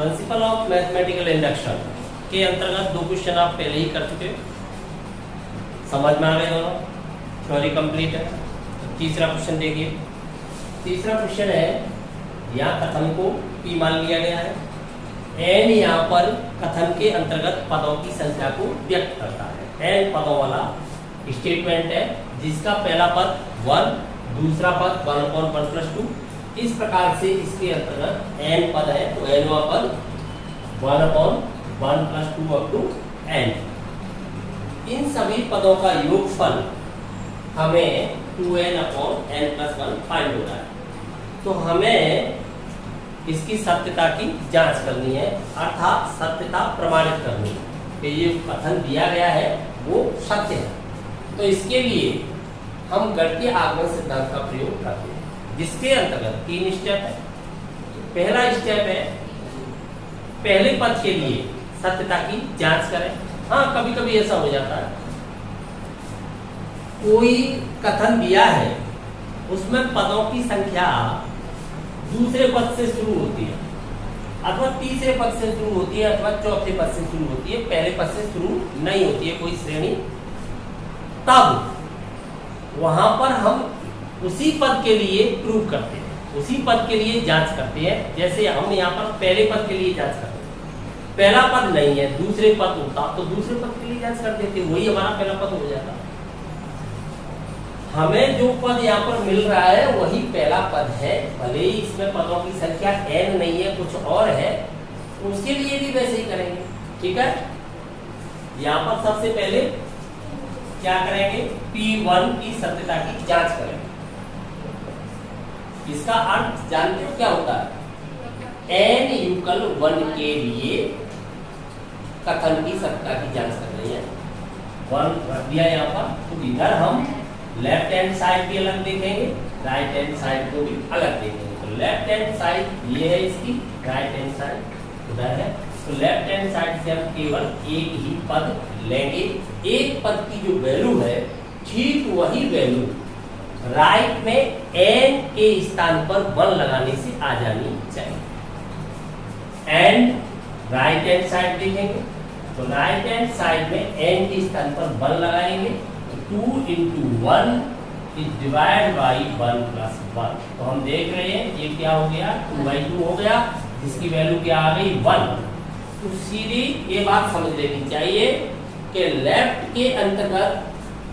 Principle of mathematical induction के अंतर्गत 2 question आप पहले ही कर चुके हो, समझ में आ गए दोनों, थ्योरी कंप्लीट है। तो तीसरा क्वेश्चन देखिए। तीसरा क्वेश्चन है, यहाँ कथन को P मान लिया गया है, n यहाँ पर कथन के अंतर्गत पदों की संख्या को व्यक्त करता है। n पदों वाला स्टेटमेंट है जिसका पहला पद 1, दूसरा पद 1/1 + 2। इस प्रकार से इसके अंतर्गत n पद है, तो nवां पद 1/1 + 2 अप टू n। इन सभी पदों का योगफल हमें 2n/n+1 फाइंड होता है। तो हमें इसकी सत्यता की जांच करनी है, अर्थात सत्यता प्रमाणित करनी है कि ये कथन दिया गया है वो सत्य है। तो इसके लिए हम गणितीय आगमन सिद्धांत का प्रयोग करते हैं, जिसके अंतर्गत 3 स्टेप है। पहला स्टेप है, पहले पद के लिए सत्यता की जांच करें। हाँ, कभी कभी ऐसा हो जाता है, कोई कथन दिया है उसमें पदों की संख्या दूसरे पद से शुरू होती है, अथवा तीसरे पद से शुरू होती है, अथवा चौथे पद से शुरू होती है, पहले पद से शुरू नहीं होती है कोई श्रेणी। तब वहां पर हम उसी पद के लिए प्रूव करते हैं, उसी पद के लिए जांच करते हैं। जैसे हम यहाँ पर पहले पद के लिए जांच करते हैं, पहला पद नहीं है, दूसरे पद होता तो दूसरे पद के लिए जांच करते थे, वही हमारा पहला पद हो जाता। हमें जो पद यहाँ पर मिल रहा है वही पहला पद है, भले ही इसमें पदों की संख्या n नहीं है, कुछ और है, तो उसके लिए भी वैसे ही करेंगे। ठीक है, यहाँ पर सबसे पहले क्या करेंगे, P1 की सत्यता की जांच करेंगे। इसका अर्थ जानते हो क्या होता है, n = 1 के लिए कथन की सत्यता की जांच कर रही है। 1 रख दिया यहाँ पर, तो इधर हम लेफ्ट हैंड साइड भी अलग देखेंगे, राइट हैंड साइड को भी अलग देखेंगे। तो लेफ्ट हैंड साइड ये है इसकी, राइट हैंड साइड उधर है। तो लेफ्ट हैंड साइड से हम केवल एक ही पद लेंगे। एक पद की जो वैल्यू है, ठीक वही वैल्यू राइट में n के स्थान पर 1 लगाने से आ जानी चाहिए। एंड राइट हैंड साइड देखेंगे, तो राइट हैंड साइड में n के स्थान पर 1 लगाएंगे, 2 × 1 = 1 + 1। तो हम देख रहे हैं ये क्या हो गया, 2/2 हो गया, जिसकी वैल्यू क्या आ गई, 1। तो सीधी ये बात समझ लेनी चाहिए कि लेफ्ट के अंतर्गत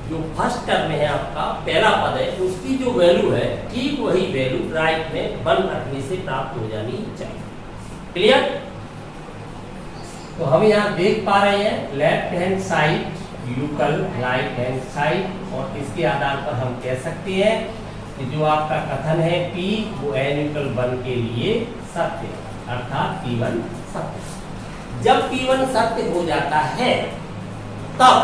जो फर्स्ट टर्म है आपका पहला पद है, उसकी जो वैल्यू है ठीक वही वैल्यू राइट में 1 रखने से प्राप्त हो जानी चाहिए। क्लियर? तो हम यहाँ देख पा रहे हैं left hand side equal right hand side, और इसके आधार पर हम कह सकते हैं कि जो आपका कथन है P वो n = 1 के लिए सत्य है, अर्थात P1 सत्य। जब P1 सत्य हो जाता है तब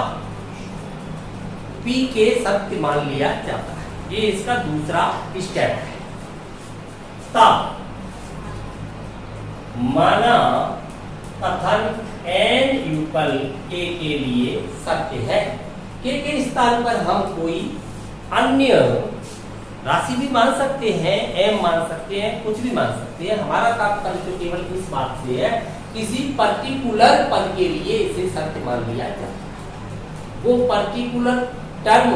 P के सत्य मान लिया जाता है। ये इसका दूसरा स्टेप है। तब माना कथन n = k के लिए सत्य है, k के स्थान पर हम कोई अन्य राशि भी मान सकते हैं, m मान सकते हैं, कुछ भी मान सकते हैं। हमारा तात्पर्य तो केवल इस बात से है, किसी पर्टिकुलर पद के लिए इसे सत्य मान लिया जाता है। वो पर्टिकुलर टर्म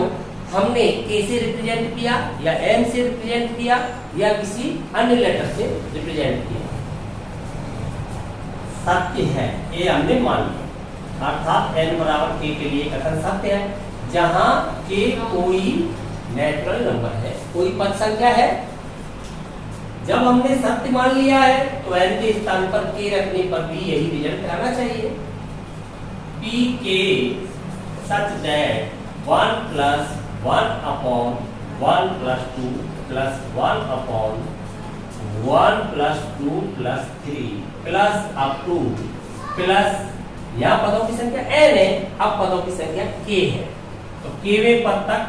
हमने k से रिप्रेजेंट किया, या m से रिप्रेजेंट किया, या किसी अन्य लेटर से रिप्रेजेंट किया, सत्य है, ये हमने मान लिया। अर्थात n = k के लिए कथन सत्य है, जहां k कोई नेचुरल नंबर है, कोई पद संख्या है। जब हमने सत्य मान लिया है तो n के स्थान पर k रखने पर भी यही रिजल्ट आना चाहिए। Pk such that 1 + 1/1 + 2 + 1/1 + 2 + 3 plus up to plus, यहाँ पदों की संख्या n है, अब पदों की संख्या k है, तो kवें पद तक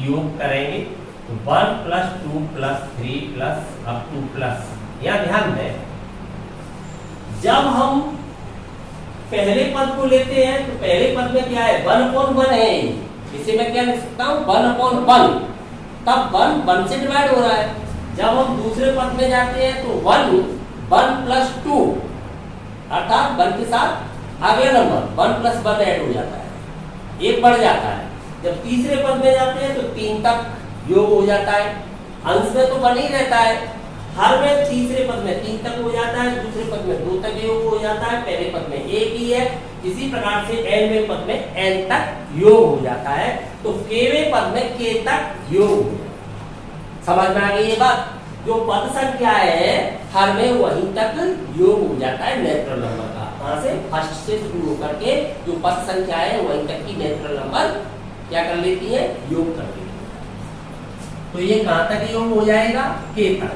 योग करेंगे, तो 1 + 2 + 3 प्लस अप टू प्लस। यहाँ ध्यान दें, जब हम पहले पद को लेते हैं तो पहले पद में क्या है, 1/1 है, इसे मैं क्या लिख सकता हूँ, 1/1, तब 1 से डिवाइड हो रहा है। जब हम दूसरे पद में जाते हैं तो 1 + 2 अर्थात 1 के साथ अगला नंबर 1 प्लस 1 ऐड हो जाता है, एक बढ़ जाता है। जब तीसरे पद में जाते हैं तो 3 तक योग हो जाता है। अंश में तो 1 ही रहता है, हर में तीसरे पद में 3 तक हो जाता है, दूसरे पद में 2 तक योग हो जाता है, पहले पद में 1 ही है। इसी प्रकार से nवें पद में n तक योग हो जाता है, तो kवें पद में k तक योग हो जाता है। समझ में आ गई ये बात? जो पद संख्या है हर में वहीं तक योग हो जाता है नेचुरल नंबर का। वहां से फर्स्ट से शुरू होकर के जो पद संख्या है वहीं तक की नेचुरल नंबर क्या कर लेती है, योग कर लेती है। तो ये कहां तक योग हो जाएगा, k तक।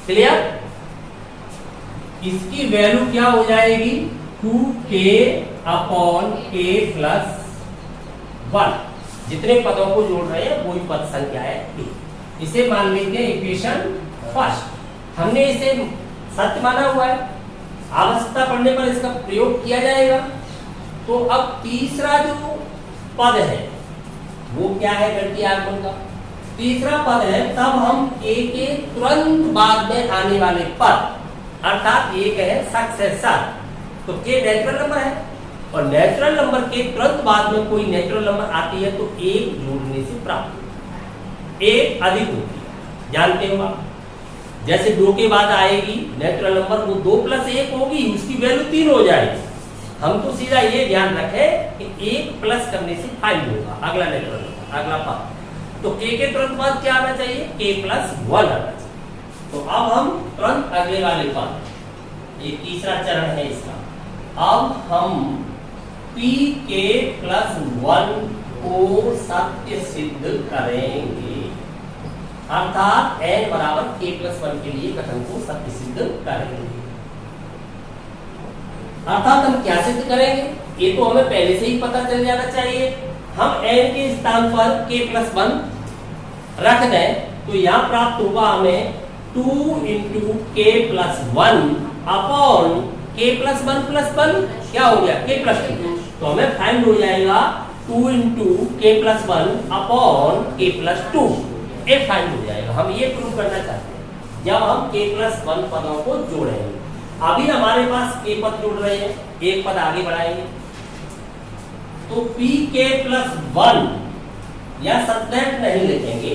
क्लियर? इसकी वैल्यू क्या हो जाएगी, 2k अपॉन k प्लस 1। जितने पदों को जोड़ रहे हैं वही पद संख्या है k। इसे मान लेते हैं इक्वेशन फर्स्ट। हमने इसे सत्य माना हुआ है, आवश्यकता पड़ने पर इसका प्रयोग किया जाएगा। तो अब तीसरा जो पद है वो क्या है, गणितीय आगमन का तीसरा पद है। तब हम k के तुरंत बाद में आने वाले पद अर्थात एक है सक्सेसर, तो k नेचुरल नंबर है और नेचुरल नंबर के तुरंत बाद में कोई नेचुरल नंबर आती है तो एक जोड़ने से प्राप्त होती है, एक अधिक होती है। जानते हो आप, जैसे 2 के बाद आएगी नेचुरल नंबर वो 2 प्लस 1 होगी, उसकी वैल्यू 3 हो जाएगी। हम तो सीधा ये ध्यान रखें कि 1 प्लस करने से 5 होगा अगला नेचुरल नंबर, अगला पद। तो k के तुरंत बाद क्या आना चाहिए, k प्लस 1 आना चाहिए। तो अब हम तुरंत अगले वाले पद, ये तीसरा चरण है इसका। अब हम pk प्लस 1 को सत्य सिद्ध करेंगे, अर्थात n बराबर k प्लस 1 के लिए कथन को सत्य सिद्ध करेंगे। अर्थात हम क्या सिद्ध करेंगे, ये तो हमें पहले से ही पता चल जाना चाहिए। हम n के स्थान पर k प्लस 1 रख दें तो यहाँ प्राप्त होगा हमें 2 into k plus 1 upon k plus 1 plus 1 क्या हो गया, k प्लस 2। तो हमें फाइंड हो जाएगा 2 into k plus 1 upon k plus 2, ये फाइंड हो जाएगा। हम ये प्रूव करना चाहते हैं जब हम k प्लस 1 पदों को जोड़ेंगे। अभी हमारे पास k पद जोड़ रहे हैं, एक पद आगे बढ़ाएंगे तो pk प्लस 1 या सब्ट्रैक्ट नहीं लिखेंगे।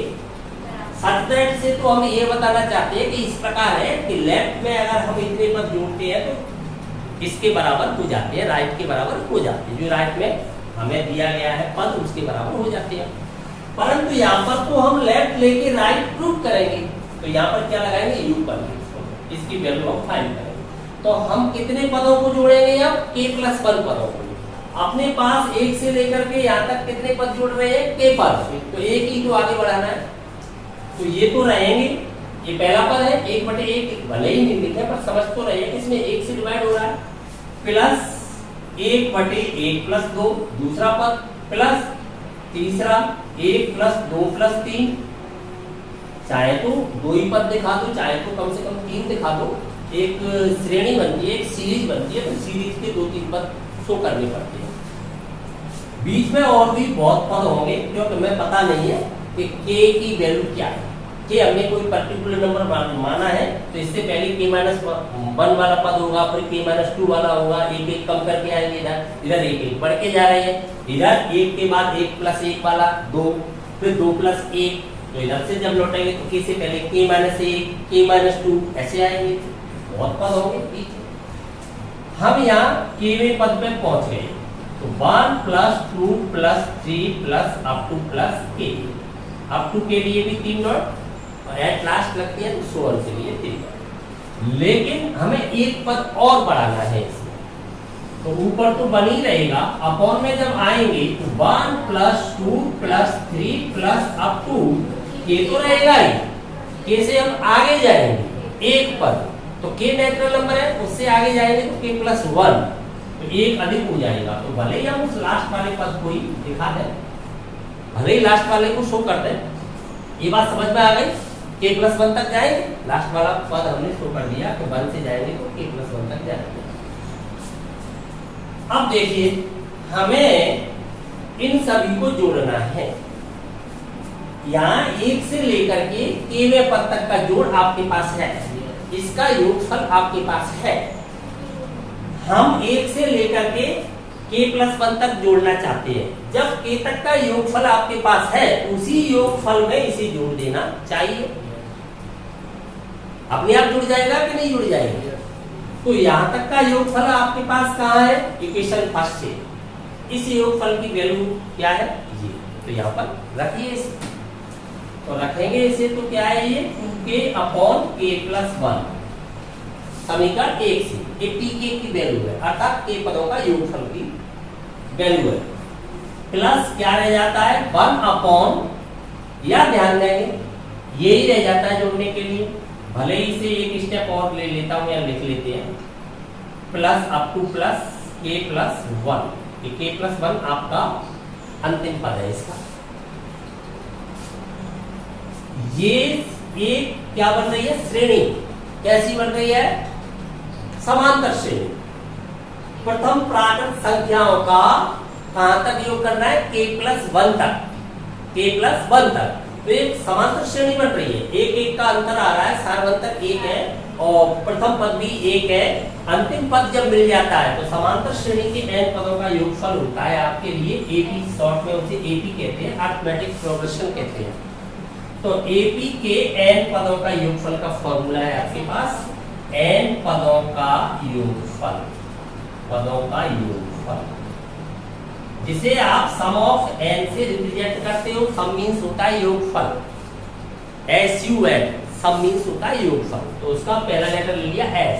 सब्ट्रैक्ट से तो हम ये बताना चाहते हैं कि इस प्रकार है कि लेफ्ट में अगर हम इतने पद जोड़ते हैं तो इसके बराबर हो जाते हैं, राइट के बराबर हो जाते हैं। जो राइट में हमें दिया गया है पद उसके बराबर हो जाते हैं। परंतु यहाँ पर तो हम लेफ्ट लेके राइट प्रूव करेंगे, तो यहाँ पर क्या लगाएंगे, यू पर, इसकी वैल्यू हम फाइंड करेंगे। तो हम कितने पदों को जोड़ेंगे, अब k प्लस 1 पदों को। अपने पास 1 से लेकर के यहाँ तक कितने पद जोड़ रहे हैं, k पद, तो एक ही तो आगे बढ़ाना है। तो ये तो रहेंगे, ये पहला पद है 1/1, भले ही नहीं लिखे पर समझ तो रहे हैं इसमें 1 से डिवाइड हो रहा है, प्लस 1/1 प्लस 2 दूसरा पद, प्लस तीसरा 1 प्लस 2 प्लस 3, चाहे तो 2 ही पद दिखा दो, चाहे तो कम से कम 3 दिखा दो। एक श्रेणी बनती है, एक सीरीज बनती है, तो सीरीज के 2-3 पद शो करने पड़ते हैं। बीच में और भी बहुत पद होंगे क्योंकि हमें पता नहीं है कि k की वैल्यू क्या है। k हमने कोई पर्टिकुलर नंबर माना है तो इससे पहले k-1 वाला पद होगा, फिर k-2 वाला होगा, एक कम करके आएंगे, इधर एक बढ़ के जा रहे हैं। इधर 1 के बाद 1 प्लस 1 वाला 2, फिर 2 प्लस 1, तो इधर से जब लौटेंगे तो k से पहले k-1, k-2 ऐसे आएंगे, बहुत पद होंगे। हम यहाँ kवें पद पे पहुंच गए तो 1 plus 2 plus 3 plus up to plus k, up to के लिए भी 3 नोट और एट लास्ट लगती है तो 16 के लिए 3 नोट। लेकिन हमें एक पद और बढ़ाना है इसमें, तो ऊपर तो बन ही रहेगा, अपॉन में जब आएंगे तो 1 plus 2 plus 3 plus up to k तो रहेगा ही, k से हम आगे जाएंगे एक पद, तो k नेचुरल नंबर है, उससे आगे जाएंगे तो k प्लस 1, तो एक अधिक हो जाएगा। तो भले ही हम उस लास्ट वाले पद को ही दिखा दें, भले ही लास्ट वाले को शो कर दें, ये बात समझ में आ गई। k प्लस 1 तक जाएंगे, लास्ट वाला पद हमने शो कर दिया कि 1 से जाएंगे तो k प्लस 1 तक जाएंगे। अब देखिए हमें इन सभी को जोड़ना है। यहाँ 1 से लेकर के kवें पद तक का जोड़ आपके पास है, इसका योगफल आपके पास है। हम एक से लेकर के k+1 तक जोड़ना चाहते हैं। जब k तक का योगफल आपके पास है, उसी योगफल में इसे जोड़ देना चाहिए। अपने आप जुड़ जाएगा कि नहीं जुड़ जाएगा? तो यहां तक का योगफल आपके पास कहाँ है? इक्वेशन फर्स्ट से। इस योगफल की वैल्यू क्या है? ये। तो यहाँ पर रखिए इसे। तो रखेंगे इसे तो क्या है ये? 2k/k+1 समीकरण 1 से। ये tk की वैल्यू है, अर्थात k पदों का योगफल की वैल्यू है। प्लस क्या रह जाता है? 1 या ध्यान देंगे यही रह जाता है जोड़ने के लिए। भले ही इसे एक स्टेप और ले लेता हूं या लिख लेते हैं, plus up to plus k+1। ये k+1 आपका अंतिम पद है इसका। ये एक क्या बन रही है? श्रेणी। कैसी बन रही है? समांतर श्रेणी। प्रथम प्राकृत संख्याओं का कहां तक योग करना है? k+1 तक। k+1 तक तो एक समांतर श्रेणी बन रही है। एक एक का अंतर आ रहा है, सार्वंतर एक है और प्रथम पद भी एक है। अंतिम पद जब मिल जाता है तो समांतर श्रेणी के n पदों का योगफल होता है आपके लिए AP। शॉर्ट में उसे AP कहते हैं, अरिथमेटिक प्रोग्रेशन कहते हैं। तो AP के n पदों का योगफल का फॉर्मूला है आपके पास n पदों का योगफल, पदों का योगफल, जिसे आप सम ऑफ n से रिप्रेजेंट करते हो। सम मींस होता है योगफल, SUN, सम मींस होता है योगफल। तो उसका पहला लेटर ले लिया S।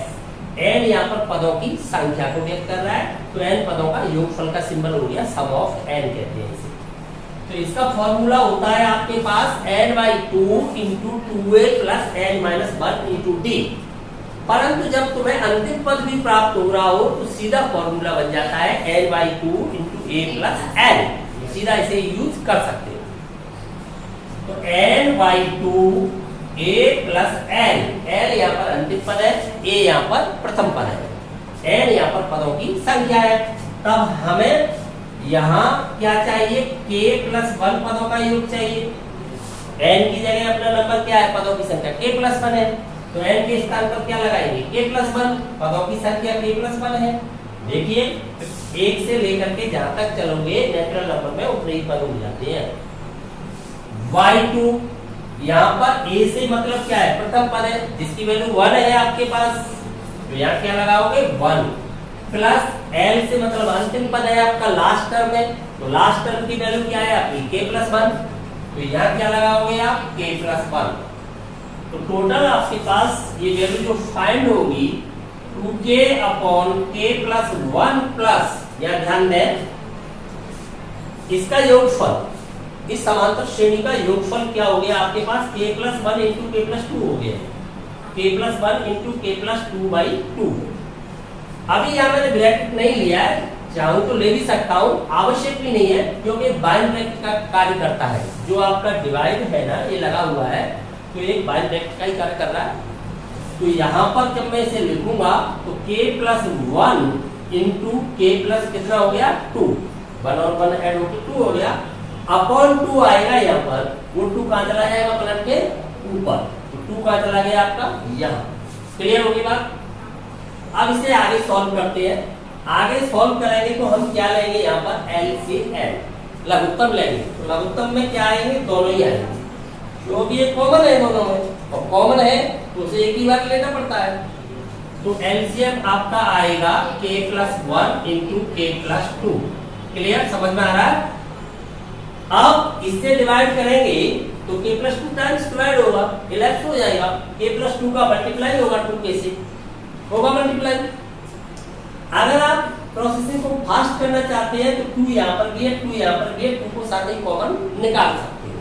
n यहाँ पर पदों की संख्या को व्यक्त कर रहा है, तो n पदों का योगफल का सिंबल हो गया सम ऑफ n कहते हैं इसे। तो इसका फॉर्मूला होता है आपके पास n/2 × 2a + n-1 × d। परंतु जब तुम्हें अंतिम पद भी प्राप्त हो रहा हो तो सीधा फॉर्मूला बन जाता है n/2 × a + n। सीधा इसे यूज कर सकते हो। तो n/2 a + n, n यहाँ पर अंतिम पद है, a यहाँ पर प्रथम पद है, n यहाँ पर पदों की संख्या है। तब हमें यहाँ क्या चाहिए? k+1 पदों का योग चाहिए। n की जगह अपना नंबर क्या है? पदों की संख्या k+1 है, तो n के स्थान पर क्या लगाएंगे? k+1। पदों की संख्या k+1 है। देखिए एक से लेकर के जहां तक चलोगे नेचुरल नंबर में ऊपरी पद हो जाते हैं। y2 यहाँ पर a से मतलब क्या है? प्रथम पद है जिसकी वैल्यू 1 है आपके पास, तो यहाँ क्या लगाओगे? 1 प्लस l से मतलब अंतिम पद है आपका लास्ट टर्म है, तो लास्ट टर्म की वैल्यू क्या है आपकी? k+1। तो यहाँ क्या लगाओगे आप? k+1। तो टोटल आपके पास ये वैल्यू जो फाइंड होगी 2k/k+1 प्लस, या ध्यान दें इसका योगफल, इस समांतर श्रेणी का योगफल क्या हो गया आपके पास? k+1 × k+2 हो गया, k+1 × k+2/2। अभी यहाँ मैंने ब्रैकेट नहीं लिया है, चाहूं तो ले भी सकता हूं, आवश्यक भी नहीं है क्योंकि बाइंड ब्रैकेट का कार्य करता है। जो आपका डिवाइड है ना ये लगा हुआ है, तो एक बाइंड ब्रैकेट का ही कार्य कर रहा है। तो यहाँ पर जब मैं इसे लिखूंगा तो k+1 × k+ कितना हो गया? 2। 1 और 1 ऐड होकर 2 हो गया, अपॉन 2 आएगा यहाँ पर। वो 2 कहाँ चला जाएगा? पलट के ऊपर। तो 2 कहाँ चला गया आपका? यहाँ। क्लियर होगी बात? अब इसे आगे सॉल्व करते हैं। आगे सॉल्व करेंगे तो हम क्या लेंगे? यहाँ पर LCM, लघुत्तम लेंगे। तो लघुत्तम में क्या आएंगे? दोनों ही आएंगे, क्योंकि ये कॉमन है दोनों में, और कॉमन है तो उसे एक ही बार लेना पड़ता है। तो LCM आपका आएगा k+1 × k+2। क्लियर? समझ में आ रहा है? अब इससे डिवाइड करेंगे तो k+2 टाइम्स डिवाइड होगा, इलेप्स हो जाएगा। k+2 का मल्टीप्लाई होगा 2k से, होगा मल्टीप्लाई। अगर आप प्रोसेसिंग को फास्ट करना चाहते हैं तो 2 यहाँ पर भी है, 2 यहाँ पर भी है, 2 को साथ ही कॉमन निकाल सकते हो।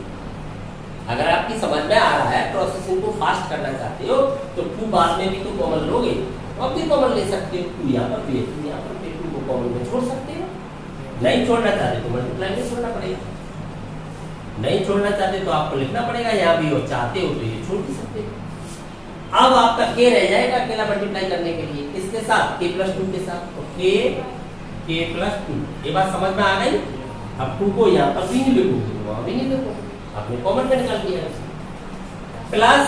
अगर आपकी समझ में आ रहा है, प्रोसेसिंग को फास्ट करना चाहते हो तो 2 बाद में भी तो कॉमन लोगे, अब भी कॉमन ले सकते हो। 2 यहाँ पर भी है, 2 यहाँ पर भी, 2 को कॉमन में छोड़ सकते हो। नहीं छोड़ना चाहते तो मल्टीप्लाई में छोड़ना पड़ेगा, नहीं छोड़ना चाहते तो आपको लिखना पड़ेगा यहाँ भी, और चाहते हो तो ये छोड़ भी सकते हो। अब आपका k रह जाएगा अकेला मल्टीप्लाई करने के लिए, इसके साथ k+2 के साथ, तो k+2। ये बात समझ में आ गई? अब 2 को यहाँ पर भी नहीं लिखोगे, वहां भी नहीं लिखोगे, आपने कॉमन में निकाल दिया। प्लस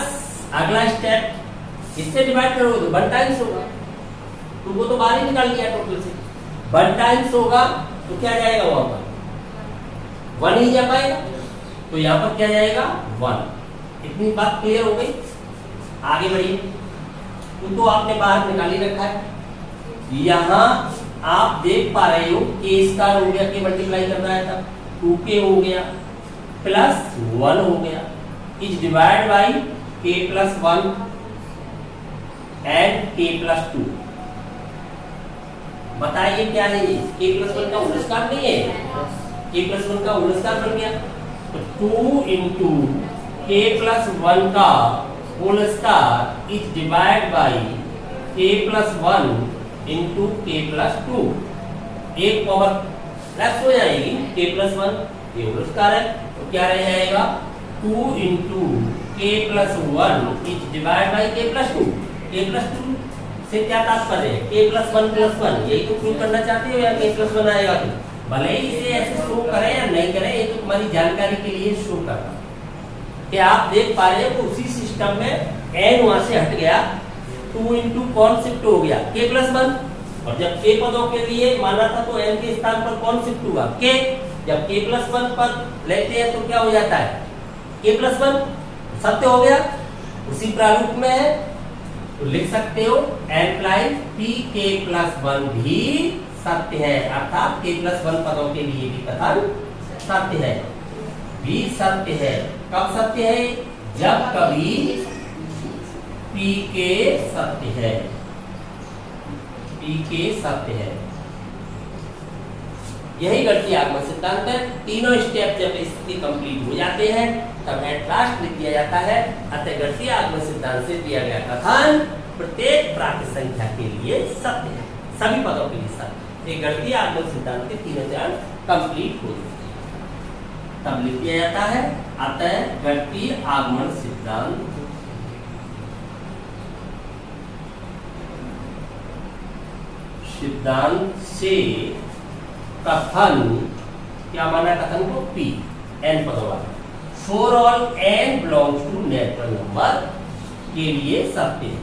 अगला स्टेप, इससे डिवाइड करोगे तो 1 टाइम्स होगा, 2 को तो बाहर ही निकाल दिया टोटल से। 1 टाइम्स होगा तो क्या जाएगा वहां पर 1 ही जा पाएगा, तो यहाँ पर क्या जाएगा 1। इतनी बात क्लियर हो गई। आगे बढ़िए, 2 तो आपने बाहर निकाल ही रखा है। यहाँ आप देख पा रहे हो k स्क्वायर हो गया, k मल्टीप्लाई करना है तब 2k हो गया प्लस 1 हो गया, is divide by k plus 1 and k plus 2। बताइए क्या है ये? k प्लस 1 का होल स्क्वायर नहीं है, k प्लस 1 का होल स्क्वायर बन गया, तो 2 इंटू k प्लस 1 का whole square is divide by k plus 1 into k plus 2। एक पावर प्लस हो जाएगी k प्लस 1, ये होल स्क्वायर है, तो क्या रह जाएगा 2 into k plus 1 is divide by k plus 2। k plus 2 से क्या तात्पर्य है? k प्लस 1 प्लस 1, यही तो प्रूव करना चाहते हो या k प्लस 1 आएगा तो भले ही इसे ऐसे शो करें या नहीं करें, ये तो तुम्हारी जानकारी के लिए शो करना कि आप देख पा रहे हो उसी सिस्टम में n वहां से हट गया, 2 इंटू कौन शिफ्ट हो गया k प्लस 1, और जब k पदों के लिए माना था तो n के स्थान पर कौन शिफ्ट हुआ k। जब k प्लस 1 पद लेते हैं तो क्या हो जाता है k प्लस 1 सत्य हो गया, उसी प्रारूप में है तो लिख सकते हो एम्प्लाइज p k प्लस 1 भी सत्य है, अर्थात k प्लस 1 पदों के लिए भी कथन सत्य है, भी सत्य है। कब सत्य है? जब कभी pk सत्य है, pk सत्य है। यही गणितीय आगमन सिद्धांत है। तीनों स्टेप जब स्थिति कंप्लीट हो जाते हैं तब एट लास्ट लिख दिया जाता है अतः गणितीय आगमन सिद्धांत से दिया गया कथन प्रत्येक प्राकृत संख्या के लिए सत्य है, सभी पदों के लिए सत्य। ये गणितीय आगमन सिद्धांत के तीनों चरण कंप्लीट हो जाते हैं तब लिख दिया जाता है अतः गणितीय आगमन सिद्धांत से कथन, क्या माना कथन को p n पदों वाला, for all n belongs to natural number के लिए सत्य है।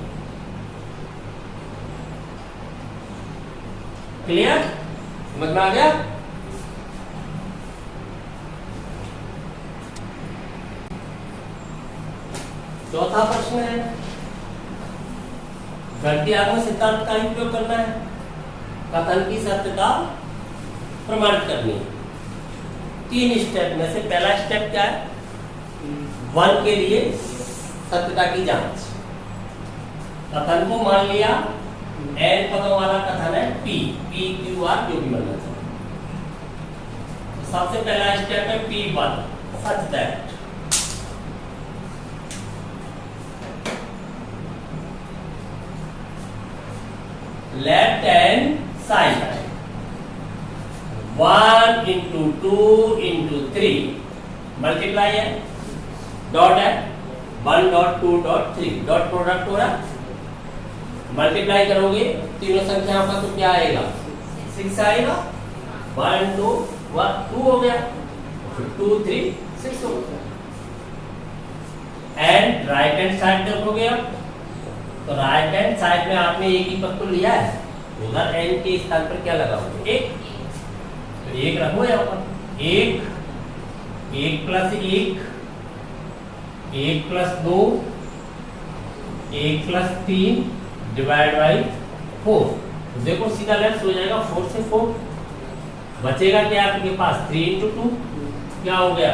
क्लियर? समझ में आ गया? चौथा प्रश्न है गणितीय आगमन सिद्धांत का उपयोग करना है कथन की सत्यता प्रमाणित करनी है। 3 स्टेप में से पहला स्टेप क्या है? 1 के लिए सत्यता की जांच। कथन को मान लिया n पदों वाला कथन है p q r जो भी बनना चाहिए। तो सबसे पहला स्टेप है p1 such that left hand side 1 into 2 into 3 multiply है, डॉट है 1 डॉट 2 डॉट 3 डॉट प्रोडक्ट हो रहा, मल्टीप्लाई करोगे तीनों संख्याओं का तो क्या आएगा 6 आएगा, 1 2 1 2 हो गया, 2 3 6 हो गया। एंड राइट हैंड साइड देखोगे अब तो राइट हैंड साइड में आपने एक ही पद तो लिया है, उधर n के स्थान पर क्या लगाओगे 1, तो 1 रखो यहाँ पर 1 plus 1 plus 2 1 plus 3 divide by 4, तो देखो सीधा लेफ्ट हो जाएगा 4 से 4 बचेगा क्या आपके पास 3 इंटू 2 क्या हो गया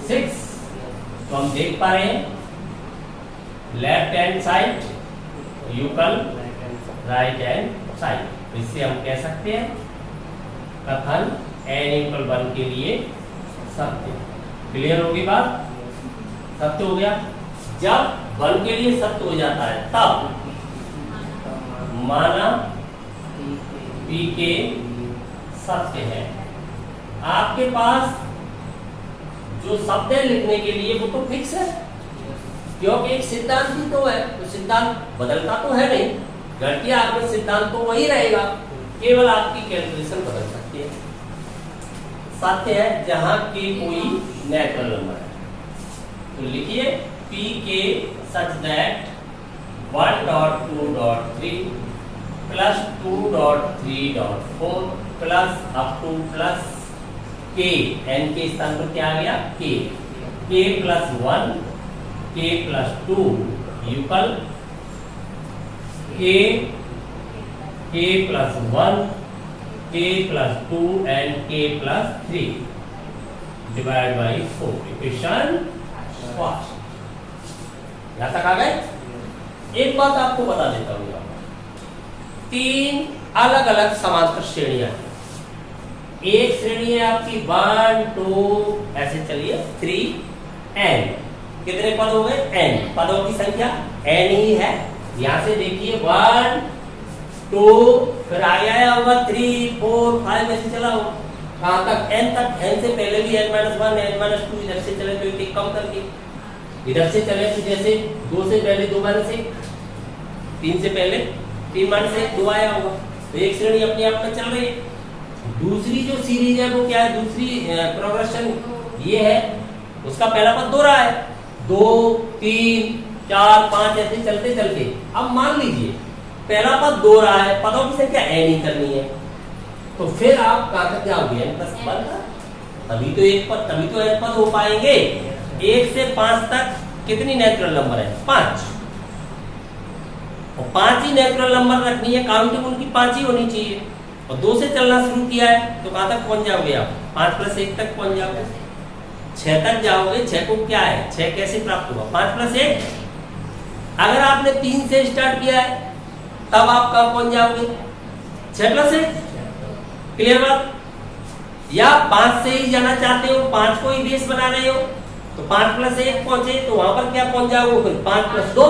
6। तो हम देख पा रहे हैं left hand side equal right hand side, इससे हम कह सकते हैं कथन n इक्वल 1 के लिए सत्य। क्लियर होगी बात? सत्य हो गया। जब 1 के लिए सत्य हो जाता है तब माना pk सत्य है। आपके पास जो शब्द है लिखने के लिए वो तो फिक्स है, क्योंकि एक सिद्धांत ही तो है, तो सिद्धांत बदलता तो है नहीं, गणितीय आगमन सिद्धांत तो वही रहेगा, केवल आपकी कैलकुलेशन बदल सकती है। सत्य है जहां के कोई नेचुरल नंबर है, तो लिखिए pk such that 1.2.3 plus 2 2.3.4 plus up to plus k, n के स्थान पर क्या आ गया k, k plus 1 k plus 2 equal k plus 1 k plus 2 and k plus 3 divide by 4 equation first. यहां तक आ गए। एक बात आपको बता देता हूं, तीन अलग अलग समांतर श्रेणियां हैं। एक श्रेणी है आपकी 1 2 ऐसे चलिए 3 n, कितने पद हो गए n, पदों की संख्या n ही है। यहां से देखिए 1 2 फिर आगे आया होगा 3 4 5 ऐसे चला होगा कहां तक n तक। n से पहले भी n-1 n-2 इधर से चले तो एक कम करके इधर से चले तो जैसे 2 से पहले 2 -1, 3 से पहले 3 -1 2 आया होगा, तो एक श्रेणी अपने आप में चल रही है। दूसरी जो सीरीज है वो क्या है, दूसरी प्रोग्रेशन ये है, उसका पहला पद 2 रहा है, 2 3 4 5 ऐसे चलते चलते अब मान लीजिए पहला पद 2 रहा है, पदों की संख्या n ही करनी है, तो फिर आप कहां तक जाओगे n + 1, तभी तो n पद हो पाएंगे। 1 से 5 तक कितनी नेचुरल नंबर है 5, और 5 ही नेचुरल नंबर रखनी है, काउंटिंग उनकी 5 ही होनी चाहिए। और 2 से चलना शुरू किया है तो कहां तक पहुंच जाओगे आप 5 + 1 तक पहुंच जाओगे, 6 तक जाओगे। 6 को क्या है 6 कैसे प्राप्त होगा 5 + 1। अगर आपने 3 से स्टार्ट किया है तब आप कहां पहुंच जाओगे 6 + 1, क्लियर बात। या 5 से ही जाना चाहते हो, 5 को ही बेस बना रहे हो तो 5 + 1 पहुंचे तो वहां पर क्या पहुंच जाओगे फिर 5 + 2,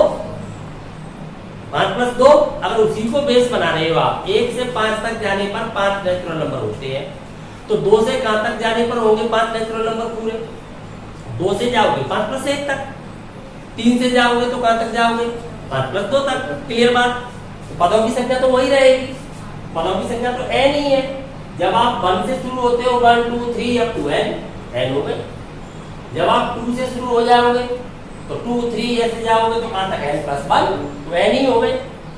5 + 2। अगर उसी को बेस बना रहे हो आप, 1 से 5 तक जाने पर 5 नेचुरल नंबर होते हैं, तो 2 से कहां तक जाने पर होंगे 5 नेचुरल नंबर पूरे। 2 से जाओगे 5 + 1 तक, 3 से जाओगे तो कहां तक जाओगे 5 + 2 तक, क्लियर बात। तो पदों की संख्या तो वही रहेगी, पदों की संख्या तो n ही है। जब आप 1 से शुरू होते हो 1 2 3 अप टू n हो गए। जब आप 2 से शुरू हो जाओगे तो 2 3 ऐसे जाओगे तो कहां तक n + 1 तो n ही हो गए।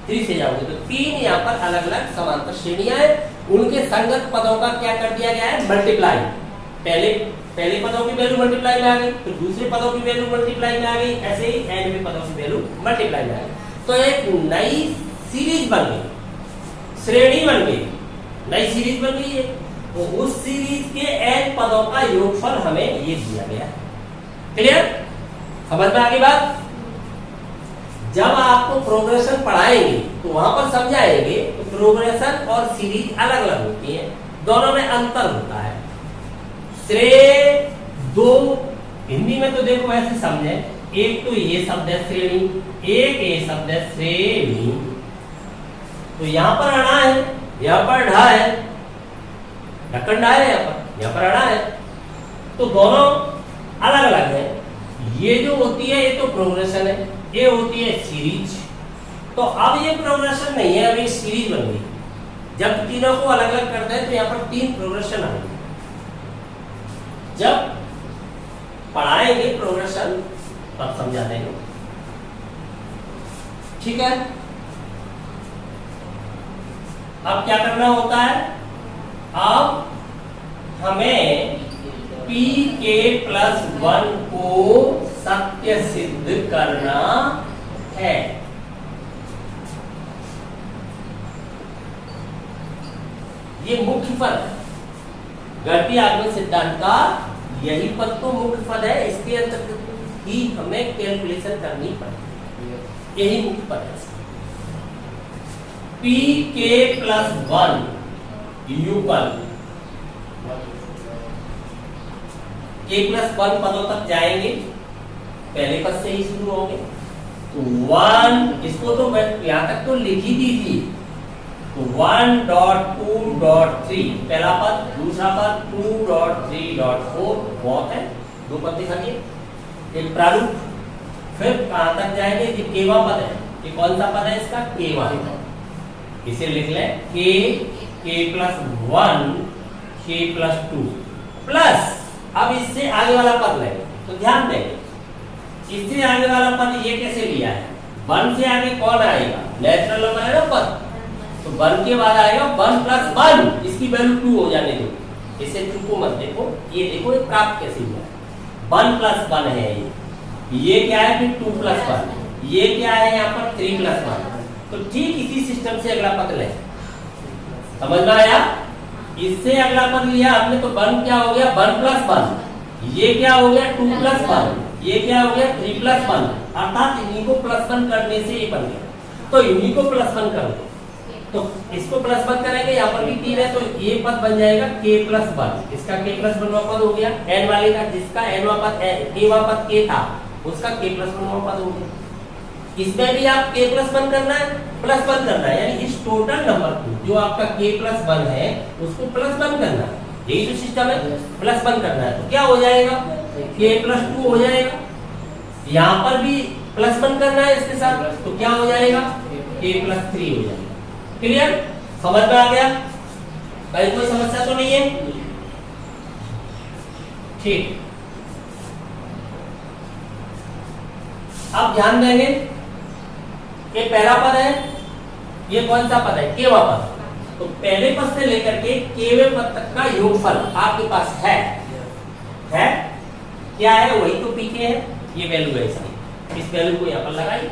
3 से जाओगे तो 3 यहाँ पर अलग अलग समांतर श्रेणियां हैं, उनके संगत पदों का क्या कर दिया गया है मल्टीप्लाई। पहले पदों की वैल्यू मल्टीप्लाई में आ गई, फिर दूसरे पदों की वैल्यू मल्टीप्लाई में आ गई, ऐसे ही nवें पदों की वैल्यू मल्टीप्लाई में आ गई। तो एक नई सीरीज बन गई, श्रेणी बन गई, नई सीरीज बन गई है। तो उस सीरीज के n पदों का योगफल हमें ये दिया गया है, क्लियर, समझ में आ गई बात। जब आपको प्रोग्रेशन पढ़ाएंगे तो वहां पर समझाएंगे तो प्रोग्रेशन और सीरीज अलग अलग होती है, दोनों में अंतर होता है। श्रेणी 2 हिंदी में तो देखो ऐसे समझे, एक तो ये शब्द है श्रेणी, एक ये शब्द है श्रेणी। तो यहाँ पर अड़ा है, यहाँ पर ढा है, ढक्कन ढा है, यहाँ पर अड़ा है, तो दोनों अलग अलग है। ये जो होती है ये तो प्रोग्रेशन है, ये होती है सीरीज। तो अब ये प्रोग्रेशन नहीं है, अब ये सीरीज बन गई। जब तीनों को अलग अलग करते हैं तो यहाँ पर 3 प्रोग्रेशन आएंगे। जब पढ़ाएंगे प्रोग्रेशन तब समझा देंगे, ठीक है। अब क्या करना होता है, अब हमें pk + 1 को सत्य सिद्ध करना है। ये मुख्य पद है, गणितीय आगमन सिद्धांत का यही पद तो मुख्य पद है, इसके अंतर्गत ही हमें कैलकुलेशन करनी पड़ेगी, यही मुख्य पद है। pk + 1 यूपल k + 1 पदों तक जाएंगे, पहले पद से ही शुरू होंगे तो 1, इसको तो यहां तक तो लिख ही दीजिए। तो 1.2.3 पहला पद, दूसरा पद 2.3.4 बहुत है, 2 पद दिखा दिए, एक प्रारूप। फिर कहां तक जाएंगे, ये केवा पद है, ये कौन सा पद है इसका केवा, इसे लिख लें k + 1 k + 2 प्लस, अब इससे आगे वाला पद लेंगे तो ध्यान देंगे, इससे आगे वाला पद ये कैसे लिया है, 1 से आगे कौन आएगा नेचुरल नंबर है ना पद, तो 1 के बाद आएगा 1 + 1, इसकी वैल्यू 2 हो जाने दो, इसे 2 को मत देखो, ये देखो ये प्राप्त कैसे हुआ है। 1 + 1 है ये क्या है फिर 2 + 1, ये क्या है यहाँ पर 3 + 1। तो ठीक इसी सिस्टम से अगला पद ले, समझ में आया? इससे अगला पद लिया हमने तो 1 क्या हो गया 1 + 1, ये क्या हो गया 2 + 1, ये क्या हो गया 3 + 1, अर्थात इन्हीं को +1 करने से ये बन गया। तो इन्हीं को +1 कर दो, तो इसको +1 करेंगे, यहाँ पर भी 3 है तो ये पद बन जाएगा k + 1, इसका k + 1 पद हो गया, n वाले का जिसका nवां पद k वां पद k था उसका k + 1 पद हो गया। इसमें भी आप k + 1 करना है, +1 करना है, यानी इस टोटल नंबर को जो आपका k + 1 है उसको +1 करना है, यही जो सिस्टम है +1 करना है। तो क्या हो जाएगा k + 2 हो जाएगा, यहाँ पर भी +1 करना है इसके साथ, तो क्या हो जाएगा k + 3 हो जाएगा। क्लियर, समझ में आ गया? कहीं कोई समस्या तो नहीं है? ठीक, अब ध्यान देंगे, ये पहला पद है, ये कौन सा पद है k वां पद, तो पहले पद से लेकर के kवें पद तक का योगफल आपके पास है क्या है, वही तो pk है, ये वैल्यू है इसकी, इस वैल्यू को यहाँ पर लगाइए,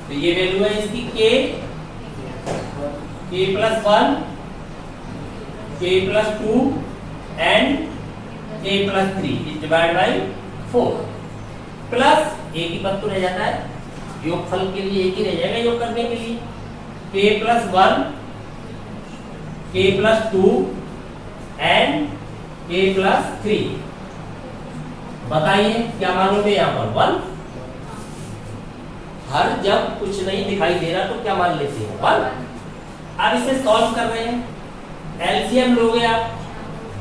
तो ये वैल्यू है इसकी k + 1, k + 2 and k + 3 is divide by 4 plus एक ही पद तो रह जाता है, योगफल के लिए एक ही रह जाएगा योग करने के लिए, k + 1, k + 2 एंड k + 3। बताइए क्या मानोगे यहाँ पर 1, हर जब कुछ नहीं दिखाई दे रहा तो क्या मान लेते हैं 1। अब इसे सॉल्व कर रहे हैं, एलसीएम लोगे आप,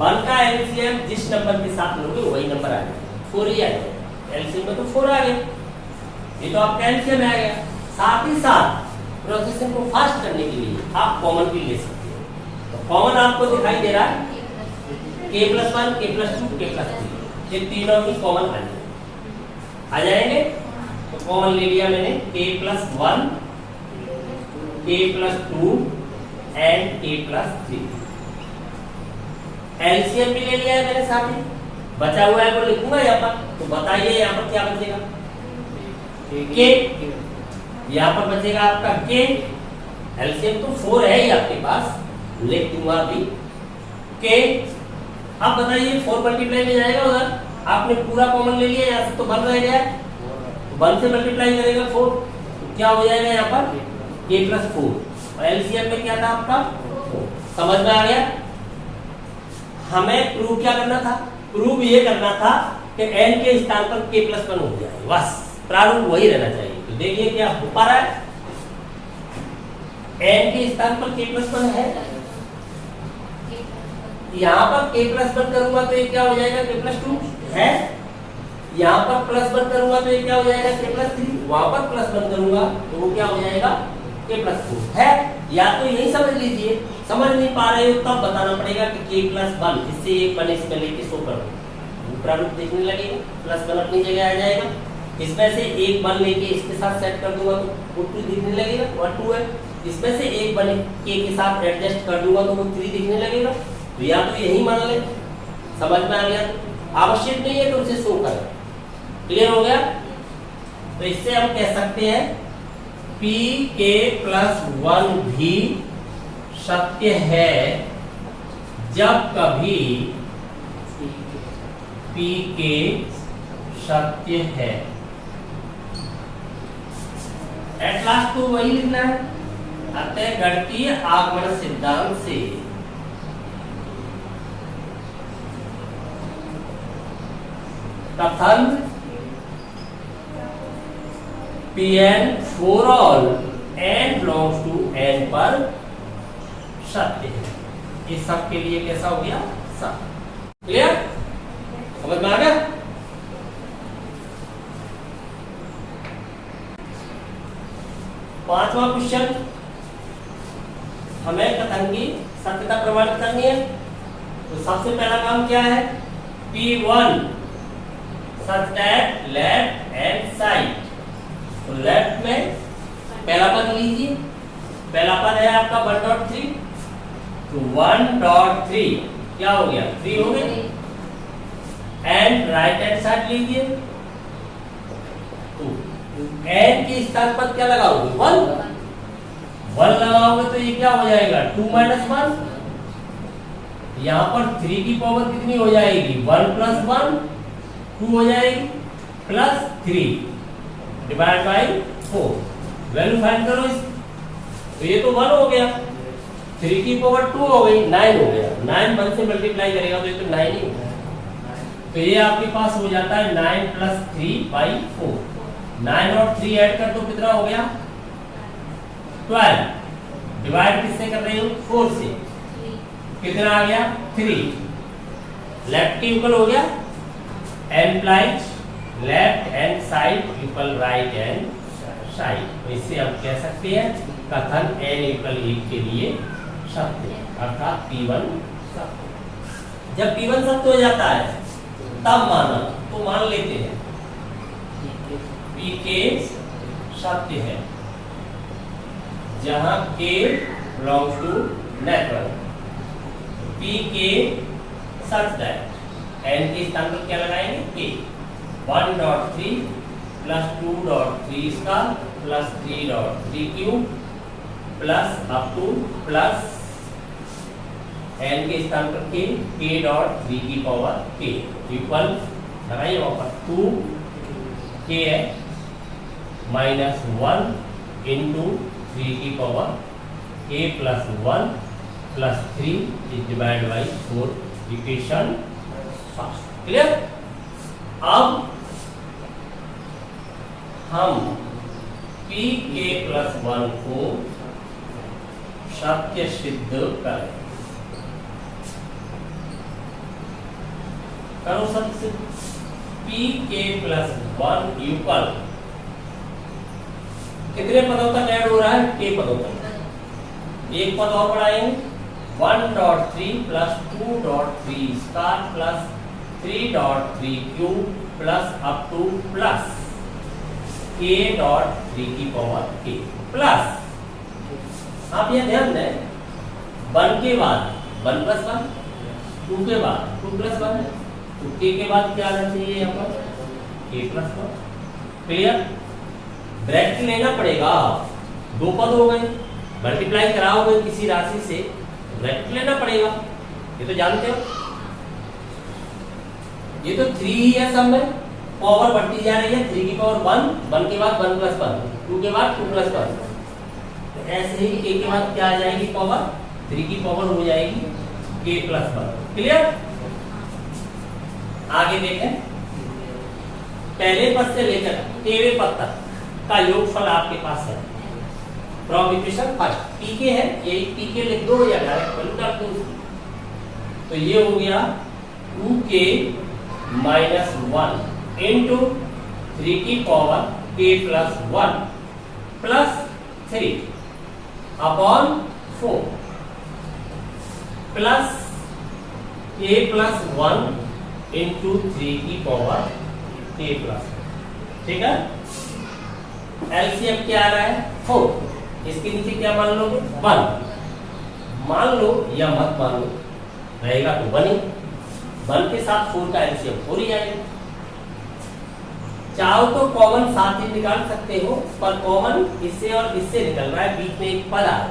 1 का एलसीएम जिस नंबर के साथ लोगे वही नंबर आ जाएगा, 4 ही आ जाएगा, एलसीएम में तो 4 आ गया, ये तो आपका एलसीएम आ गया। साथ ही साथ प्रोसेसिंग को फास्ट करने के लिए आप कॉमन भी ले सकते हो, तो कॉमन आपको दिखाई दे रहा है k + 1, k + 2, k + 3, ये तीनों ही कॉमन आ जाएंगे। तो कॉमन ले लिया मैंने k + 1, k + 2 and k + 3, LCM भी ले लिया है मैंने साथ ही, बचा हुआ है वो लिखूंगा यहाँ पर, तो बताइए यहाँ पर क्या बचेगा k, यहाँ पर बचेगा आपका k, एलसीएम तो 4 है ही आपके पास, लिख दूंगा अभी k। अब बताइए 4 मल्टीप्लाई में जाएगा उधर, आपने पूरा कॉमन ले लिया, यहाँ से तो 1 रह गया, तो 1 से मल्टीप्लाई करेगा 4, तो क्या हो जाएगा यहाँ पर k + 4, और एलसीएम में क्या था आपका 4। समझ में आ गया? हमें प्रूव क्या करना था, प्रूव ये करना था कि n के स्थान पर k + 1 हो जाए, बस प्रारूप वही रहना चाहिए। तो देखिए क्या हो पा रहा है, n के स्थान पर k + 1 है, यहाँ पर k + 1 करूंगा तो ये क्या हो जाएगा k + 2 है, यहाँ पर +1 करूंगा तो ये क्या हो जाएगा k + 3, वहां पर +1 करूंगा तो वो क्या हो जाएगा k + 4 है। या तो यही समझ लीजिए, समझ नहीं पा रहे हो तब बताना पड़ेगा कि k + 1, इससे एक 1 इसमें लेके 100 कर दो, प्रारूप देखने लगेगा, +1 अपनी जगह आ जाएगा, इसमें से एक 1 लेके इसके साथ सेट कर दूंगा तो वो 2 दिखने लगेगा, और 2 है, इसमें से एक 1 k के साथ एडजस्ट कर दूंगा तो वो 3 दिखने लगेगा, तो या तो यही मान ले। समझ में आ गया? आवश्यक नहीं है तो उसे शो करें। क्लियर हो गया? तो इससे हम कह सकते हैं pk + 1 भी सत्य है जब कभी pk सत्य है। एट लास्ट तो वही लिखना है, अतः गणितीय आगमन सिद्धांत से कथन Pn for all n belongs to n पर सत्य है। इस सब के लिए कैसा हो गया? सत्य। क्लियर? समझ में आ गया? पांचवा क्वेश्चन, हमें कथन की सत्यता प्रमाणित करनी है। तो सबसे पहला काम क्या है? P1 such that left hand side, तो लेफ्ट में पहला पद लीजिए, पहला पद है आपका 1.3, तो 1.3 क्या हो गया 3 हो गए। एंड राइट हैंड साइड लीजिए, तो एन के स्थान पर क्या लगाओगे 1 लगाओगे तो ये क्या हो जाएगा 2 - 1। यहाँ पर 3 की पावर कितनी हो जाएगी 1 + 1 2 हो जाएगी, plus 3 divide by 4। Value find करो इस, तो ये तो 1 हो गया, 3 की पावर 2 हो गई 9 हो गया। 9 1 से मल्टीप्लाई करेगा तो ये तो 9 ही होगा। तो ये आपके पास हो जाता है 9 + 3/4। 9 और 3 ऐड कर दो कितना हो गया 12। डिवाइड किससे कर रहे हो 4 से, कितना आ गया 3। लेफ्ट की इक्वल हो गया implies left hand side equal right hand side. तो इससे हम कह सकते हैं कथन n = 1 के लिए सत्य, अर्थात P1 सत्य। जब P1 सत्य हो जाता है तब माना, तो मान लेते हैं Pk सत्य है जहां K belongs to network. Pk such that n के स्थान पर क्या लगाएंगे K। 1.3 + 2.3 square plus 3.3 cube plus up to plus n के स्थान पर k, k.3 की पावर k इक्वल लगाइए वहां पर 2k है -1 इंटू 3 की power k + 1 + 3 is divide by 4। Equation clear. अब हम Pk + 1 को सत्य सिद्ध करें। करो सत्य सिद्ध। Pk + 1 इक्वल कितने पदों तक ऐड हो रहा है k पदों तक। एक पद और बढ़ाएंगे 1.3 + 2.3 square plus 3.3 cube plus up to plus k.3 की पावर k प्लस। आप ये ध्यान दें 1 के बाद 1 + 1, 2 के बाद 2 + 1, तो k के बाद क्या आना चाहिए यहाँ पर k + 1। क्लियर। ब्रैकेट लेना पड़ेगा, 2 पद हो गए, मल्टीप्लाई कराओगे किसी राशि से ब्रैकेट लेना पड़ेगा, ये तो जानते हो। ये तो 3 ही है सब में, पावर बढ़ती जा रही है 3 की पावर 1, 1 के बाद 1 + 1, 2 के बाद 2 + 1, तो ऐसे ही k के बाद क्या आ जाएगी पावर 3 की पावर हो जाएगी k + 1। क्लियर। आगे देखें, पहले पद से लेकर 13वें पद तक का योगफल आपके पास है फ्रॉम इक्वेशन फर्स्ट। Pk है, यही Pk लिख दो या डायरेक्ट वैल्यू डाल दो। तो ये हो गया 2k - 1 इंटू 3 की power k + 1 plus 3 upon 4 plus k + 1 into 3 की पावर k + 1। ठीक है। एलसीएम क्या आ रहा है 4, इसके नीचे क्या मान लोगे 1 मान लो या मत मान लो, रहेगा तो 1 ही। 1 के साथ 4 का एलसीएम 4 ही आएगा। चाहो तो कॉमन साथ ही निकाल सकते हो, पर कॉमन इससे और इससे निकल रहा है, बीच में एक पद आ रहा है,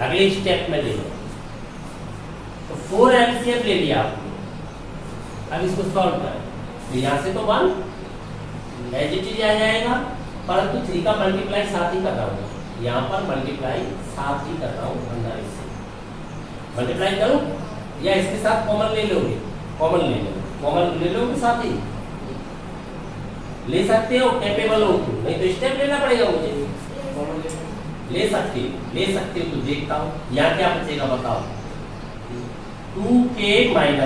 अगले स्टेप में ले लो। तो 4 एलसीएम ले लिया आपने, अब इसको सॉल्व करें तो यहाँ से तो 1 एज इट इज आ जाएगा, परंतु 3 का मल्टीप्लाई साथ ही कर रहा हूँ, यहाँ पर मल्टीप्लाई साथ ही कर रहा हूँ, अंदर इससे मल्टीप्लाई करूँ या इसके साथ कॉमन ले लोगे, कॉमन ले लो, कॉमन ले लोगे साथ ही ले सकते हो, कैपेबल हो तो, नहीं तो स्टेप लेना पड़ेगा मुझे। ले सकते हो तो देखता हूँ यहाँ क्या बचेगा बताओ, 2k - 1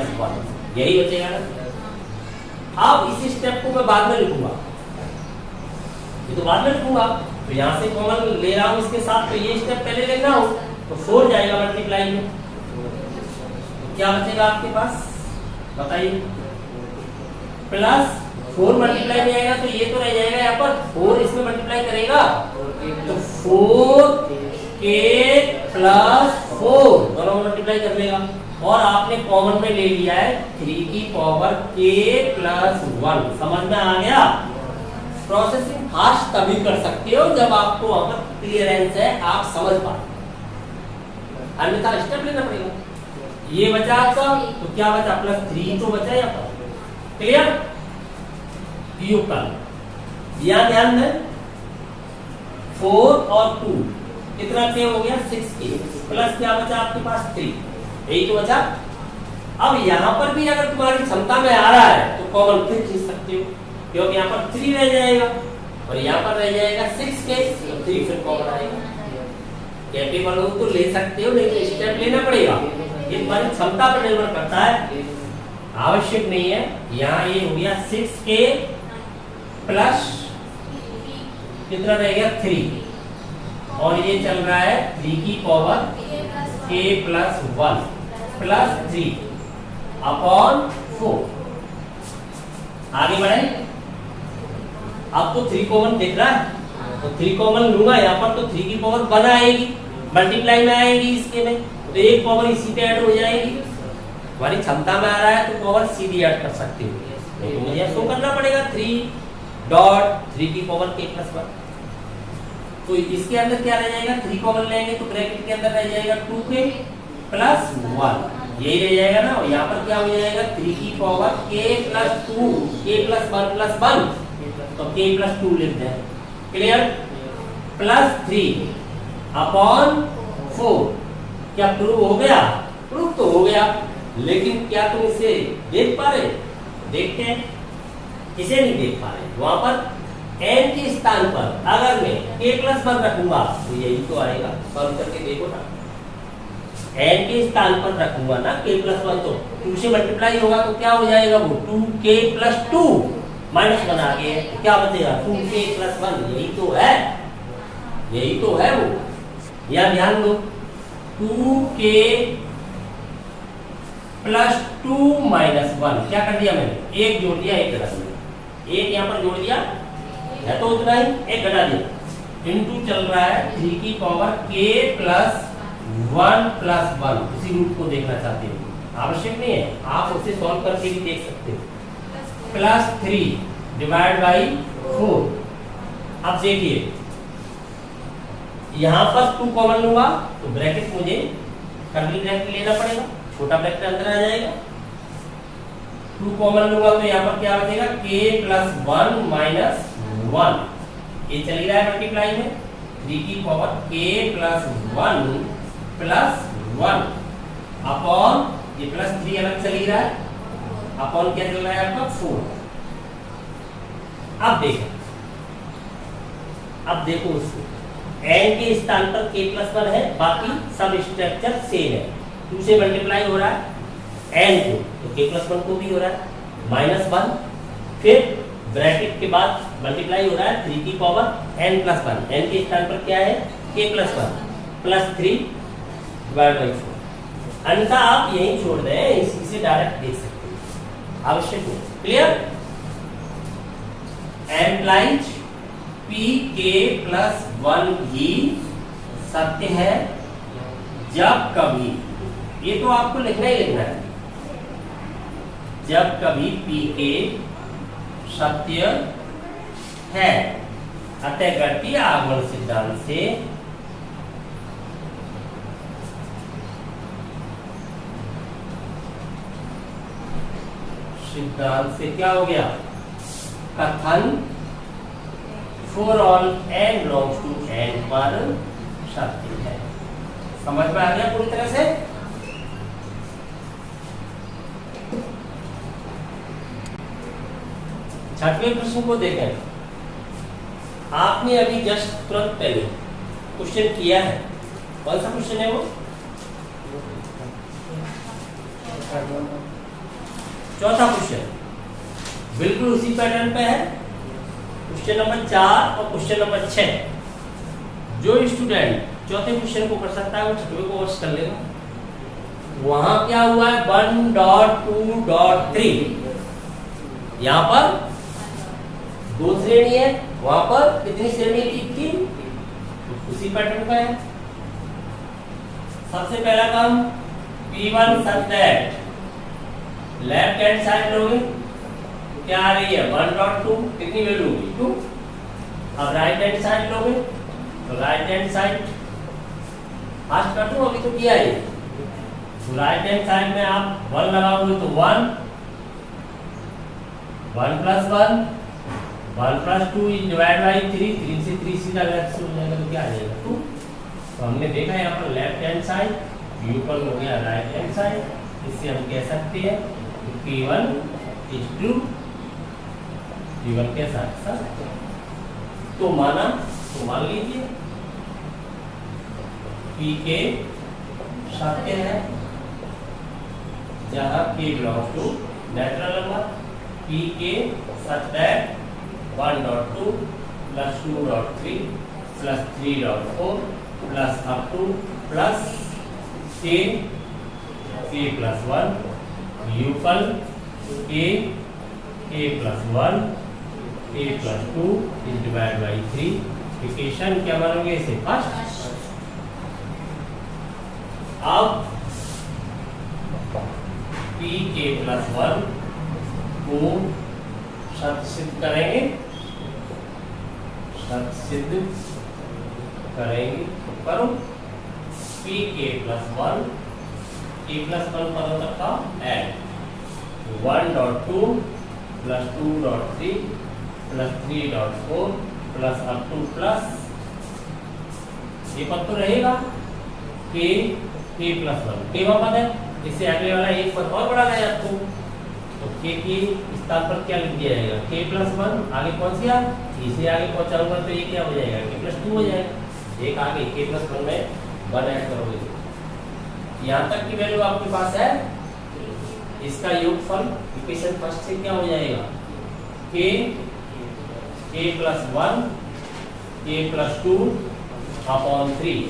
यही बचेगा ना। अब इस स्टेप को मैं बाद में लिखूंगा, ये तो बाद में लिखूंगा, तो यहाँ से कॉमन ले रहा हूँ इसके साथ, तो ये स्टेप पहले ले रहा हूँ, तो 4 जाएगा मल्टीप्लाई में, तो क्या बचेगा आपके पास बताइए, प्लस 4 मल्टीप्लाई में आएगा तो ये तो रह जाएगा यहाँ पर 4 इसमें मल्टीप्लाई करेगा तो 4k प्लस 4 दोनों मल्टीप्लाई कर लेगा और आपने कॉमन में ले लिया है 3 की पावर k प्लस 1। समझ में आ गया? प्रोसेसिंग फास्ट तभी कर सकते हो जब आपको वहां पर क्लियरेंस है, आप समझ पाए, अन्यथा स्टेप लेना पड़ेगा। ये बचा आपका, तो क्या बचा? प्लस 3 तो बचा यहाँ पर। क्लियर? यहाँ ध्यान दें 4 और 2 कितना के हो गया 6k प्लस क्या बचा आपके पास 3, यही तो बचा। अब यहाँ पर भी अगर तुम्हारी क्षमता में आ रहा है तो कॉमन फिर खींच सकते हो, क्योंकि यहाँ पर 3 रह जाएगा और यहाँ पर रह जाएगा 6k, तो 3 फिर कॉमन आएगा। कैपेबल हो तो ले सकते हो, नहीं तो स्टेप लेना पड़ेगा। ये तुम्हारी क्षमता पर निर्भर करता है, आवश्यक नहीं है। यहाँ ये हो गया 6k प्लस कितना रह गया 3 और ये चल रहा है 3 की power k plus 1 plus 3 upon 4। आगे बढ़े। अब तो 3 कॉमन दिख रहा है, तो 3 कॉमन लूंगा यहाँ पर तो 3 की पावर 1 आएगी, मल्टीप्लाई में आएगी इसके में, तो एक पावर इसी पे ऐड हो जाएगी। हमारी क्षमता में आ रहा है तो पावर सीधी ऐड कर सकते हो, नहीं तो मुझे शो करना पड़ेगा 3 की पावर k प्लस 1। तो इसके अंदर क्या रह जाएगा? 3 कॉमन लेंगे तो ब्रैकेट के अंदर रह जाएगा 2k प्लस 1, यही रह जाएगा ना। और यहाँ पर क्या हो जाएगा 3 की power k plus 2, k plus 1 plus 1, तो k प्लस 2 लिख दें। क्लियर? Plus 3 upon 4। क्या प्रूव हो गया? प्रूव तो हो गया, लेकिन क्या तुम इसे देख पा रहे? देखते हैं, इसे नहीं देख पा रहे। वहां पर n के स्थान पर अगर मैं k प्लस 1 रखूंगा तो यही तो आएगा। सॉल्व करके देखो ना, n के स्थान पर रखूंगा ना k प्लस 1, तो 2 से मल्टीप्लाई होगा तो क्या हो जाएगा वो 2k प्लस 2 माइनस 1 आ गया, क्या बचेगा 2k प्लस 1। यही तो है, यही तो है वो। यह ध्यान दो 2k प्लस 2 माइनस 1 क्या कर दिया मैंने? एक जोड़ दिया, एक घटा दिया, एक यहाँ पर जोड़ दिया है तो उतना ही, एक घटा दिया, इनटू चल रहा है 3 की पावर k प्लस 1 प्लस 1। उसी रूट को देखना चाहते हो, आवश्यक नहीं है, आप उसे सॉल्व करके भी देख सकते हो। Plus 3 divide by 4। अब देखिए यहाँ पर 2 कॉमन लूंगा तो ब्रैकेट मुझे कर्ली ब्रैकेट लेना पड़ेगा, छोटा ब्रैकेट अंदर आ जाएगा। 2 कॉमन लूंगा तो यहाँ पर क्या बचेगा k प्लस 1 माइनस 1, ये चली रहा है मल्टीप्लाई में 3 की power k plus 1 plus 1 upon ये प्लस 3 अलग चली रहा है, अपॉन क्या चल रहा है आपका 4। अब देखो उसको n के स्थान पर k प्लस 1 है, बाकी सब स्ट्रक्चर सेम है। 2 से मल्टीप्लाई हो रहा है n को, तो k प्लस 1 को भी हो रहा है माइनस 1, फिर ब्रैकेट के बाद मल्टीप्लाई हो रहा है 3 की पावर n प्लस 1, n के स्थान पर क्या है k plus 1 plus 3 divide by 4। अन्यथा आप यही छोड़ दें, इसी से डायरेक्ट देख सकते हैं, आवश्यक नहीं। क्लियर? एम्प्लाइज pk प्लस 1 ही सत्य है जब कभी, ये तो आपको लिखना ही लिखना है, जब कभी pk सत्य है। अतः गणितीय आगमन सिद्धांत से क्या हो गया? कथन for all n belongs to n पर सत्य है। समझ में आ गया पूरी तरह से? छठवें प्रश्न को देखें। आपने अभी जस्ट तुरंत पहले क्वेश्चन किया है, कौन सा क्वेश्चन है वो? चौथा क्वेश्चन, बिल्कुल उसी पैटर्न पे है। क्वेश्चन नंबर 4 और क्वेश्चन नंबर 6। जो स्टूडेंट चौथे क्वेश्चन को कर सकता है वो छठवें को वर्ष कर लेगा। वहां क्या हुआ है 1.2.3, यहाँ पर 2 श्रेणी है, वहां पर कितनी श्रेणी थी? 3। उसी पैटर्न का है। सबसे पहला काम P1 such that left hand side लोगे तो क्या आ रही है 1.2, कितनी वैल्यू होगी 2। अब राइट हैंड साइड लोगे तो राइट हैंड साइड फास्ट कर दूं, अभी तो किया है। तो राइट हैंड साइड में आप 1 लगाओगे तो 1 प्लस 1 प्लस 2 डिवाइड बाई 3, 3 से 3 सीधा लेफ्ट से हो जाएगा तो क्या आ जाएगा 2। तो हमने देखा यहाँ पर लेफ्ट हैंड साइड यूपल हो गया राइट हैंड साइड, इससे हम कह सकते हैं कि P1 is true, P1 के साथ साथ तो माना, तो मान लीजिए P के सत्य है जहाँ K belongs to natural number, P के such that 1.2 plus 2.3 plus 3.4 plus up to plus K plus 1 यूपल K plus 1 K plus 2 is divided by 3। Equation क्या मानोगे इसे फर्स्ट। अब K plus 1 को शर्त सिद्ध करेंगे, शर्त सिद्ध करेंगे तो करो K plus 1 K plus 1 पदों तक का add 1.2 plus 2.3 plus 3.4 plus up to plus ये पद तो रहेगा K plus 1 K का पद है, इससे अगले वाला एक पद और बढ़ाना है आपको तो K की स्थान पर क्या लिख दिया जाएगा K plus 1 आगे पहुंच गया, इसे आगे पहुंचाऊंगा तो ये क्या हो जाएगा K plus 2 हो जाएगा। एक आगे K plus 1 में 1 ऐड करोगे, यहाँ तक की वैल्यू आपके पास है, इसका योगफल इक्वेशन फर्स्ट से क्या हो जाएगा K plus 1 K plus 2 upon 3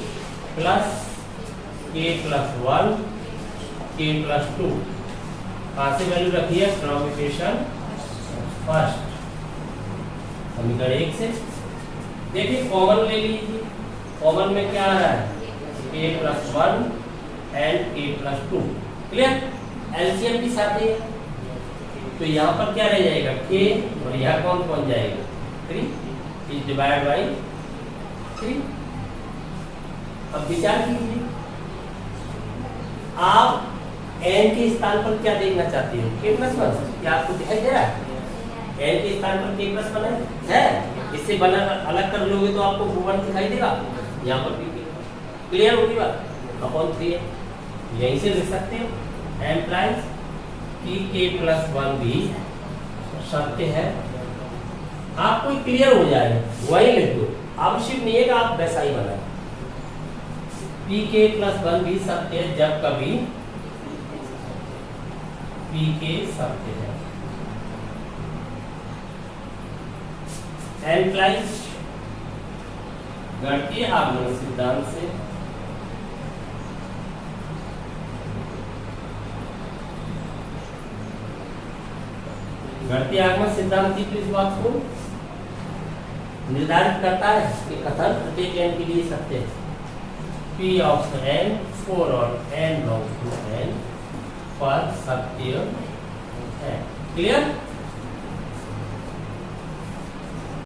plus K plus 1 K plus 2 कहाँ से वैल्यू रखी है फ्रॉम इक्वेशन फर्स्ट समीकरण 1 से। देखिए कॉमन ले लीजिए, कॉमन में क्या आ रहा है K plus 1 and K plus 2 clear, LCM भी साथ है तो यहाँ पर क्या रह जाएगा K और यहाँ कौन पहुंच जाएगा 3 इज डिवाइड बाई 3। अब विचार कीजिए आप n के स्थान पर क्या देखना चाहते हो K plus 1, क्या आपको दिखाई दे रहा है n के स्थान पर K plus 1 है, इससे बना अलग कर लोगे तो आपको 1 दिखाई देगा, यहाँ पर भी क्लियर होगी बात अपॉन 3 है, यहीं से लिख सकते हो एम्प्लाइज कि K plus 1 भी सत्य है। आपको क्लियर हो जाएगा वही लिख दो, आवश्यक नहीं है कि आप वैसा ही बनाए। K plus 1 भी सत्य है जब कभी K सत्य है। एम्प्लाइज गणितीय आगमन सिद्धांत से गणितीय आगमन सिद्धांत की इस बात को निर्धारित करता है कि कथन प्रत्येक n के लिए सत्य है। P of n for और n belongs to n पर सत्य है। क्लियर?